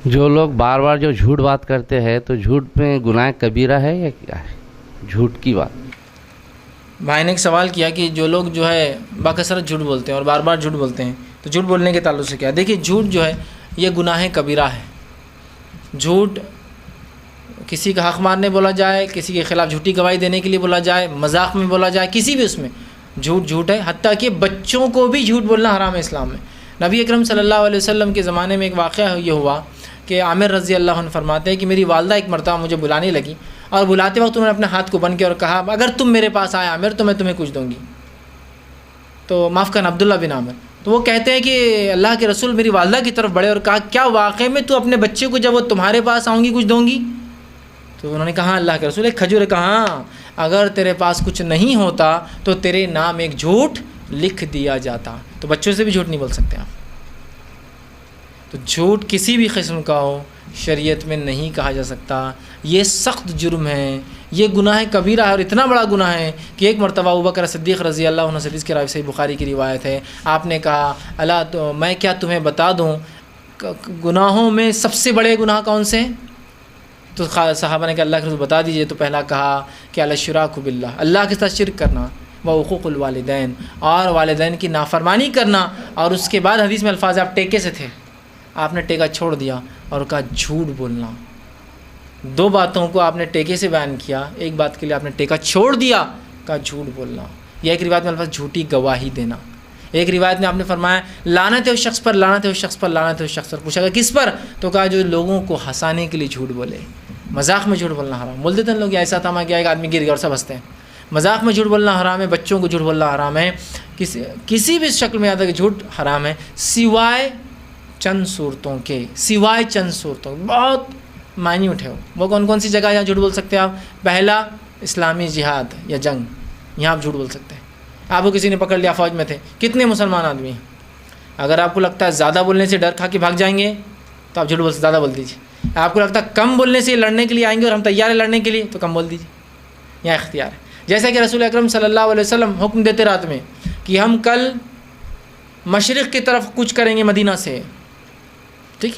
جو لوگ بار بار جو جھوٹ بات کرتے ہیں تو جھوٹ میں گناہ کبیرہ ہے یا کیا ہے جھوٹ کی بات؟ بھائی نے ایک سوال کیا کہ جو لوگ جو ہے باکثرت جھوٹ بولتے ہیں اور بار بار جھوٹ بولتے ہیں تو جھوٹ بولنے کے تعلق سے کیا ہے؟ دیکھیے جھوٹ جو ہے یہ گناہ کبیرہ ہے. جھوٹ کسی کا حق مارنے بولا جائے، کسی کے خلاف جھوٹی گواہی دینے کے لیے بولا جائے، مذاق میں بولا جائے، کسی بھی اس میں جھوٹ ہے. حتیٰ کہ بچوں کو بھی جھوٹ بولنا حرام ہے اسلام میں. نبی اکرم صلی اللہ علیہ وسلم کے زمانے میں ایک واقعہ یہ ہوا کہ عامر رضی اللہ عنہ فرماتے ہیں کہ میری والدہ ایک مرتبہ مجھے بلانے لگی اور بلاتے وقت انہوں نے اپنے ہاتھ کو بن کے اور کہا اگر تم میرے پاس آئے عامر تو میں تمہیں کچھ دوں گی. تو معاف کرنا عبداللہ بن عامر. تو وہ کہتے ہیں کہ اللہ کے رسول میری والدہ کی طرف بڑھے اور کہا کیا واقعے میں تو اپنے بچے کو جب وہ تمہارے پاس آؤں گی کچھ دوں گی؟ تو انہوں نے کہا اللہ کے رسول ایک کھجور. کہا اگر تیرے پاس کچھ نہیں ہوتا تو تیرے نام ایک جھوٹ لکھ دیا جاتا. تو بچوں سے بھی جھوٹ نہیں بول سکتے آپ. تو جھوٹ کسی بھی قسم کا ہو شریعت میں نہیں کہا جا سکتا. یہ سخت جرم ہے، یہ گناہ کبیرہ ہے اور اتنا بڑا گناہ ہے کہ ایک مرتبہ ابوبکر صدیق رضی اللہ عنہ سے اس کے روایت صحیح بخاری کی روایت ہے، آپ نے کہا اللہ تو میں کیا تمہیں بتا دوں گناہوں میں سب سے بڑے گناہ کون سے ہیں؟ تو صحابہ نے کہا اللہ کے رسول بتا دیجئے. تو پہلا کہا کہ الشراک باللہ، اللہ کے ساتھ شرک کرنا، وعقوق الوالدین، اور والدین کی نافرمانی کرنا. اور اس کے بعد حدیث میں الفاظ آپ ٹیکے سے تھے، آپ نے ٹیکا چھوڑ دیا اور کہا جھوٹ بولنا. دو باتوں کو آپ نے ٹیکے سے بیان کیا، ایک بات کے لیے آپ نے ٹیکا چھوڑ دیا، کہا جھوٹ بولنا. یا ایک روایت میں الفاظ جھوٹی گواہی دینا. ایک روایت میں آپ نے فرمایا لعنت ہے اس شخص پر، لعنت ہے اس شخص پر، لعنت ہے اس شخص پر. پوچھا گیا کس پر؟ تو کہا جو لوگوں کو ہنسانے کے لیے جھوٹ بولے. مذاق میں جھوٹ بولنا حرام. بول دیتے ہیں لوگ ایسا تھا کہ ایک آدمی گر گیا اور سب ہنستے ہیں. مذاق میں جھوٹ بولنا حرام ہے، بچوں کو جھوٹ بولنا حرام ہے، کسی بھی شکل میں آتا کہ جھوٹ حرام ہے سوائے چند صورتوں کے. سوائے چند صورتوں بہت مائنیوٹ ہے وہ کون کون سی جگہ یہاں جھوٹ بول سکتے ہیں آپ؟ پہلا اسلامی جہاد یا جنگ، یہاں آپ جھوٹ بول سکتے ہیں. آپ کو کسی نے پکڑ لیا، فوج میں تھے، کتنے مسلمان آدمی ہیں، اگر آپ کو لگتا ہے زیادہ بولنے سے ڈر کھا کے بھاگ جائیں گے تو آپ جھوٹ زیادہ بول دیجیے. آپ کو لگتا ہے کم بولنے سے لڑنے کے لیے آئیں گے اور ہم تیار ہیں لڑنے کے لیے تو کم بول دیجیے. یہاں اختیار ہے. جیسا کہ رسول اکرم صلی اللہ علیہ وسلم حکم دیتے رات میں کہ ہم کل مشرق کی طرف کچھ کریں گے مدینہ سے، ٹھیک،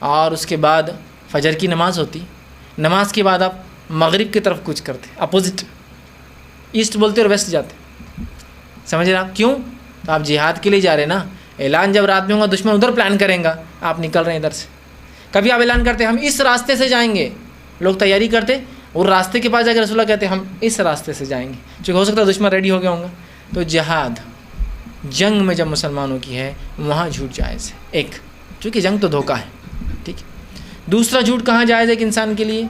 اور اس کے بعد فجر کی نماز ہوتی، نماز کے بعد آپ مغرب کی طرف کچھ کرتے، اپوزٹ، ایسٹ بولتے اور ویسٹ جاتے. سمجھ رہے آپ کیوں؟ تو آپ جہاد کے لیے جا رہے ہیں نا. اعلان جب رات میں ہوگا دشمن ادھر پلان کریں گا، آپ نکل رہے ہیں ادھر سے. کبھی آپ اعلان کرتے ہم اس راستے سے جائیں گے، لوگ تیاری کرتے اور راستے کے پاس جا کے رسول اللہ کہتے ہم اس راستے سے جائیں گے، چونکہ ہو سکتا ہے دشمن ریڈی ہو گیا ہوں گا. تو جہاد جنگ میں جب مسلمانوں کی ہے وہاں جھوٹ جائز ہے. ایک چونکہ جنگ تو دھوکہ ہے، ٹھیک. دوسرا جھوٹ کہاں جائز ہے ایک انسان کے لیے؟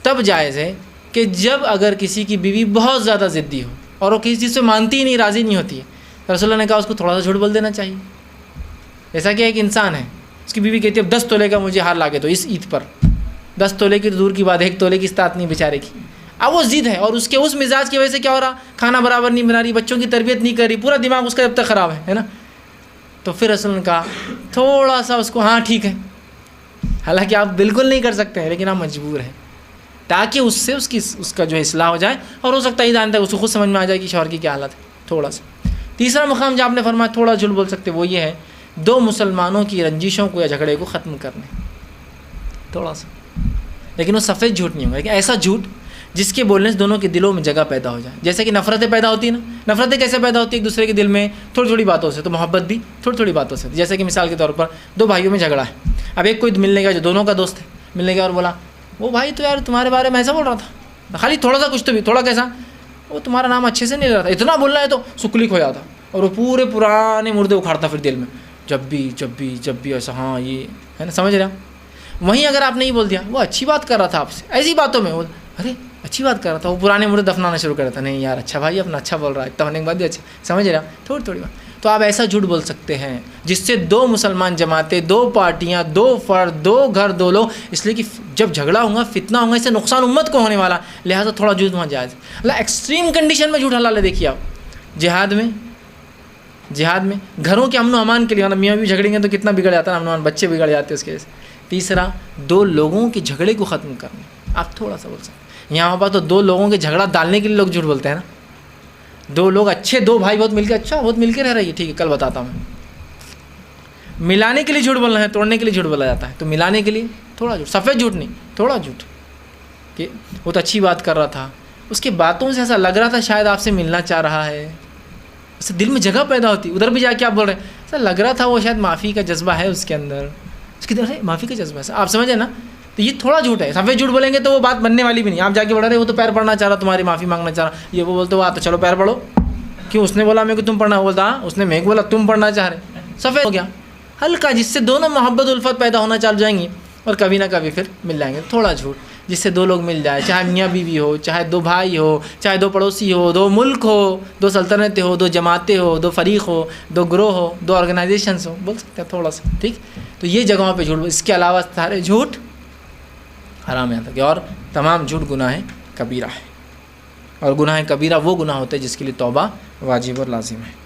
تب جائز ہے کہ جب اگر کسی کی بیوی بہت زیادہ ضدی ہو اور وہ کسی چیز سے مانتی ہی نہیں، راضی نہیں ہوتی ہے، تو رسول اللہ نے کہا اس کو تھوڑا سا جھوٹ بول دینا چاہیے. جیسا کہ ایک انسان ہے، اس کی بیوی کہتی ہے 10 تولے کا مجھے ہار لا کے دو اس عید پر. 10 تولے کی دور کی بات، 1 تولے کی استطاعت نہیں بیچارے کی. اب وہ ضد ہے اور اس کے اس مزاج کی وجہ سے کیا ہو رہا، کھانا برابر نہیں بنا رہی، بچوں کی تربیت نہیں کر رہی، پورا دماغ اس کا جب تک خراب ہے نا. تو پھر رسول نے کہا تھوڑا سا اس کو ہاں ٹھیک ہے، حالانکہ آپ بالکل نہیں کر سکتے ہیں لیکن آپ مجبور ہیں تاکہ اس سے اس کا جو ہے اصلاح ہو جائے اور ہو سکتا ہے ایدان تک اس کو خود سمجھ میں آ جائے کہ شوہر کی کیا حالت ہے. تھوڑا سا. تیسرا مقام جو آپ نے فرمایا تھوڑا جھوٹ بول سکتے وہ یہ ہے دو مسلمانوں کی رنجشوں کو یا جھگڑے کو ختم کرنے، تھوڑا سا. لیکن وہ سفید جھوٹ نہیں ہوگا، لیکن ایسا جھوٹ جس کے بولنے سے دونوں کے دلوں میں جگہ پیدا ہو جائے. جیسے کہ نفرتیں پیدا ہوتی ہیں نا، نفرتیں کیسے پیدا ہوتی ہیں ایک دوسرے کے دل میں؟ تھوڑی تھوڑی باتوں سے. تو محبت بھی تھوڑی تھوڑی باتوں سے. جیسے کہ مثال کے طور پر دو بھائیوں میں جھگڑا ہے، اب ایک کوئی ملنے گیا جو دونوں کا دوست ہے، ملنے گیا اور بولا وہ بھائی تو یار تمہارے بارے میں ایسا بول رہا تھا، خالی تھوڑا سا کچھ تو بھی، تھوڑا کیسا، وہ تمہارا نام اچھے سے نہیں لے رہا تھا، اتنا بول رہا ہے تو سکلی کھو جاتا اور وہ پورے پرانے مردے اکھاڑتا پھر دل میں، جب بھی ایسا، ہاں یہ ہے نا، سمجھ رہے ہیں. وہیں اگر آپ نہیں بول دیا وہ اچھی بات کر رہا تھا آپ سے، ایسی باتوں میں وہ ارے اچھی بات کر رہا تھا، وہ پرانے مردے دفنانا شروع کر رہا تھا، نہیں یار اچھا بھائی اپنا اچھا بول رہا ہے، اتنا ہونے کے بعد بھی اچھا، سمجھ رہے ہیں تھوڑی تھوڑی بات. تو آپ ایسا جھوٹ بول سکتے ہیں جس سے دو مسلمان جماعتیں، دو پارٹیاں، دو فرد، دو گھر، دو لوگ، اس لیے کہ جب جھگڑا ہوگا فتنہ ہوگا، اس سے نقصان امت کو ہونے والا، لہٰذا تھوڑا جھوٹ وہاں جائز. اللہ ایکسٹریم کنڈیشن میں جھوٹ حلال ہے. دیکھیے آپ جہاد میں گھروں کے امن و امان کے لیے، میاں بھی جھگڑیں گے تو کتنا بگڑ جاتا ہے امن و امان، بچے بگڑ جاتے ہیں اس کے. تیسرا دو لوگوں کے جھگڑے کو ختم کرنا، آپ تھوڑا سا بول سکتے ہیں. یہاں پر تو دو لوگوں کے جھگڑا ڈالنے کے لیے لوگ جھوٹ بولتے ہیں نا. دو لوگ اچھے، دو بھائی بہت مل کے، اچھا بہت مل کے رہ رہی ہے، ٹھیک ہے کل بتاتا ہوں. ملانے کے لیے جھوٹ بولنا ہے، توڑنے کے لیے جھوٹ بولا جاتا ہے. تو ملانے کے لیے تھوڑا جھوٹ، سفید جھوٹ نہیں، تھوڑا جھوٹ. کہ وہ تو اچھی بات کر رہا تھا، اس کے باتوں سے ایسا لگ رہا تھا شاید آپ سے ملنا چاہ رہا ہے، اس سے دل میں جگہ پیدا ہوتی. ادھر بھی جا کے آپ بول رہے ہیں ایسا لگ رہا تھا وہ شاید معافی کا جذبہ ہے اس کے اندر، اس کی طرف معافی کا جذبہ ہے. آپ سمجھیں نا؟ تو یہ تھوڑا جھوٹ ہے. سفید جھوٹ بولیں گے تو وہ بات بننے والی بھی نہیں. آپ جا کے بول رہے وہ تو پیر پڑنا چاہ رہا، تمہاری معافی مانگنا چاہ رہا، یہ وہ بولتے ہو تو چلو پیر پڑھو. کیوں؟ اس نے بولا میرے کو تم پڑھنا، بولتا ہاں اس نے میرے کو بولا تم پڑھنا چاہ رہے. سفید ہو گیا ہلکا، جس سے دونوں محبت الفت پیدا ہونا چل جائیں گی اور کبھی نہ کبھی پھر مل جائیں گے. تھوڑا جھوٹ جس سے دو لوگ مل جائے، چاہے میاں بیوی ہو، چاہے دو بھائی ہو، چاہے دو پڑوسی ہو، دو ملک ہو، دو سلطنتیں ہو، دو جماعتیں ہو، دو فریق ہو، دو گروہ ہو، دو آرگنائزیشنس ہو، بول سکتے ہیں تھوڑا سا. ٹھیک، تو یہ جگہوں پہ جھوٹ. اس کے علاوہ سارے جھوٹ حرام ہے تک. اور تمام جھوٹ گناہ کبیرہ ہے، اور گناہ کبیرہ وہ گناہ ہوتے ہیں جس کے لیے توبہ واجب اور لازم ہے.